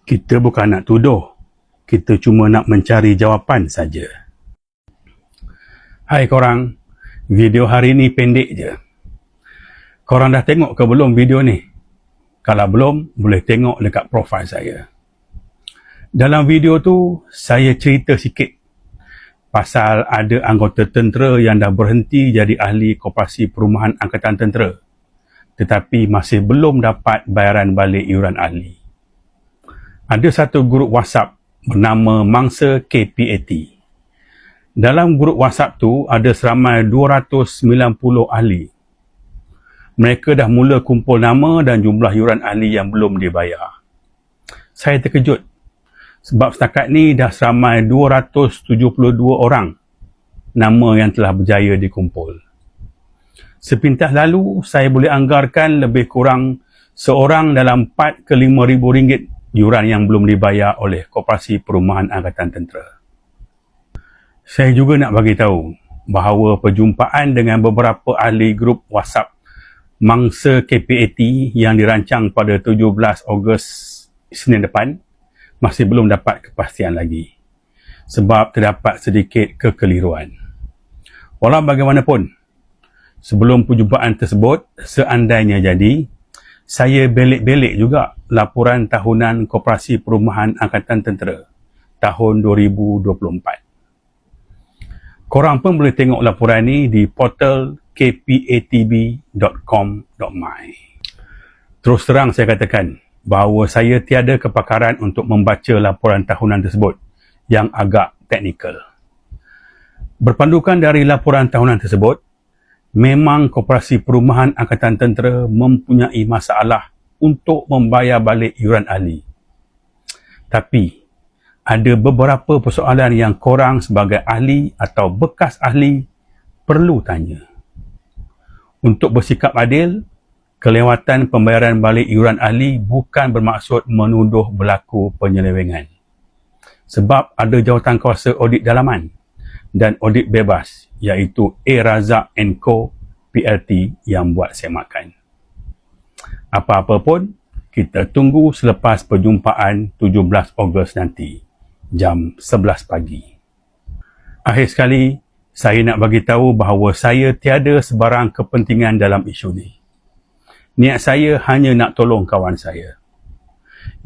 Kita bukan nak tuduh, kita cuma nak mencari jawapan saja. Hai korang, video hari ni pendek je. Korang dah tengok ke belum video ni? Kalau belum, boleh tengok dekat profil saya. Dalam video tu, saya cerita sikit pasal ada anggota tentera yang dah berhenti jadi ahli Koperasi Perumahan Angkatan Tentera, tetapi masih belum dapat bayaran balik iuran ahli. Ada satu grup WhatsApp bernama Mangsa KPAT. Dalam grup WhatsApp tu ada seramai 290 ahli. Mereka dah mula kumpul nama dan jumlah iuran ahli yang belum dibayar. Saya terkejut sebab setakat ni dah seramai 272 orang nama yang telah berjaya dikumpul. Sepintas lalu, saya boleh anggarkan lebih kurang seorang dalam 4 ke 5 ribu ringgit iuran yang belum dibayar oleh Koperasi Perumahan Angkatan Tentera. Saya juga nak bagi tahu bahawa perjumpaan dengan beberapa ahli grup WhatsApp Mangsa KPAT yang dirancang pada 17 Ogos Isnin depan masih belum dapat kepastian lagi sebab terdapat sedikit kekeliruan. Walau bagaimanapun, sebelum perjumpaan tersebut, seandainya jadi, saya belik-belik juga laporan tahunan Koperasi Perumahan Angkatan Tentera tahun 2024. Korang pun boleh tengok laporan ni di portal kpatb.com.my. Terus terang saya katakan bahawa saya tiada kepakaran untuk membaca laporan tahunan tersebut yang agak teknikal. Berpandukan dari laporan tahunan tersebut, memang Koperasi Perumahan Angkatan Tentera mempunyai masalah untuk membayar balik iuran ahli. Tapi, ada beberapa persoalan yang korang sebagai ahli atau bekas ahli perlu tanya. Untuk bersikap adil, kelewatan pembayaran balik iuran ahli bukan bermaksud menuduh berlaku penyelewengan. Sebab ada Jawatankuasa Audit Dalaman dan audit bebas, iaitu A. Razak & Co. PLT yang buat semakan. Apa-apa pun, kita tunggu selepas perjumpaan 17 Ogos nanti, jam 11 pagi. Akhir sekali, saya nak bagi tahu bahawa saya tiada sebarang kepentingan dalam isu ni. Niat saya hanya nak tolong kawan saya.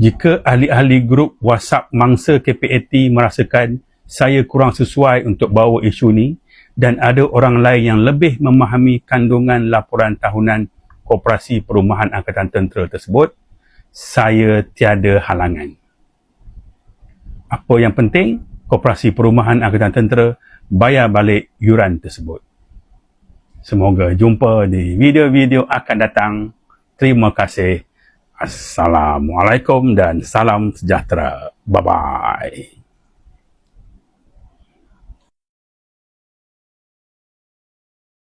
Jika ahli-ahli grup WhatsApp Mangsa KPAT merasakan saya kurang sesuai untuk bawa isu ni dan ada orang lain yang lebih memahami kandungan laporan tahunan Koperasi Perumahan Angkatan Tentera tersebut, saya tiada halangan. Apa yang penting, Koperasi Perumahan Angkatan Tentera bayar balik iuran tersebut. Semoga jumpa di video-video akan datang. Terima kasih. Assalamualaikum dan salam sejahtera. Bye-bye.